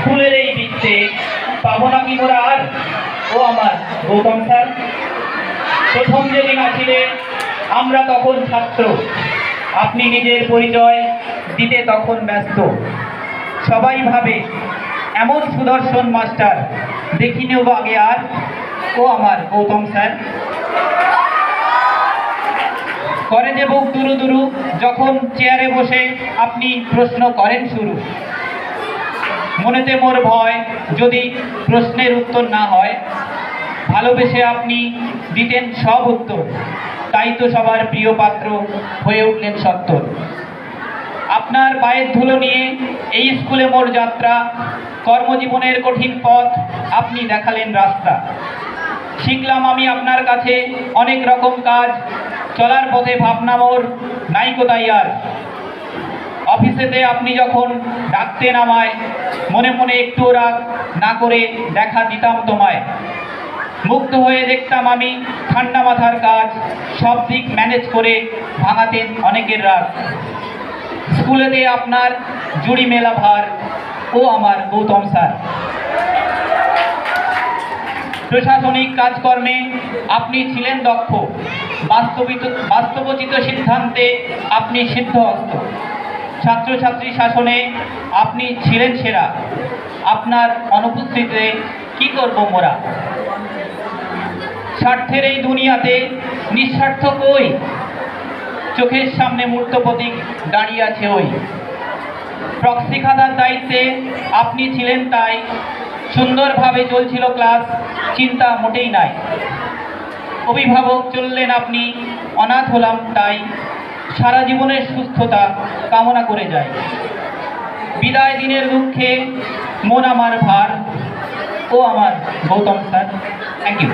স্কুলের এই বৃত্তে পাবো নাকি মোরা আর? ও আমার গৌতম স্যার, প্রথম যেদিন আসিলে আমরা তখন ছাত্র, আপনি নিজের পরিচয় দিতে তখন ব্যস্ত। সবাই ভাবে এমন সুদর্শন মাস্টার দেখিনেও আগে আর। ও আমার গৌতম স্যার, করে যে বুক দুরু দুরু যখন চেয়ারে বসে আপনি প্রশ্ন করেন শুরু। মনেতে মোর ভয় যদি প্রশ্নের উত্তর না হয়, ভালোবেসে আপনি দিতেন সব উত্তর, তাই তো সবার প্রিয় পাত্র হয়ে উঠলেন সত্তর। আপনার পায়ের ধুলো নিয়ে এই স্কুলে মোর যাত্রা, কর্মজীবনের কঠিন পথ আপনি দেখালেন রাস্তা। শিখলাম আমি আপনার কাছে অনেক রকম কাজ, চলার পথে ভাবনা মোর নাইকো তাই আর। অফিসেতে আপনি যখন ডাকতেন আমায়, মনে মনে একটু রাগ না করে দেখা দিতাম তোমায়। মুগ্ধ হয়ে দেখতাম আমি ঠান্ডা মাথার কাজ, সব দিক ম্যানেজ করে ভাঙাতেন অনেকের রাগ। স্কুলেতে আপনার জুড়ি মেলা ভার, ও আমার গৌতম স্যার। প্রশাসনিক কাজকর্মে আপনি ছিলেন দক্ষ, বাস্তবোচিত সিদ্ধান্তে আপনি সিদ্ধহস্ত। ছাত্রছাত্রী শাসনে আপনি ছিলেন সেরা, আপনার অনুপস্থিতিতে কি করব মোরা। স্বার্থের এই দুনিয়াতে নিঃস্বার্থ কই, চোখের সামনে মূর্ত প্রতীক দাঁড়িয়ে আছে ওই। প্রক্সি খাতার দায়িত্বে আপনি ছিলেন তাই, সুন্দরভাবে চলছিল ক্লাস, চিন্তা মোটেই নাই। অভিভাবক চললেন আপনি, অনাথ হলাম তাই, সারা জীবনের সুস্থতা কামনা করে যাই। বিদায় দিনের দুঃখে মন আমার ভার, ও আমার গৌতম স্যার। Thank you.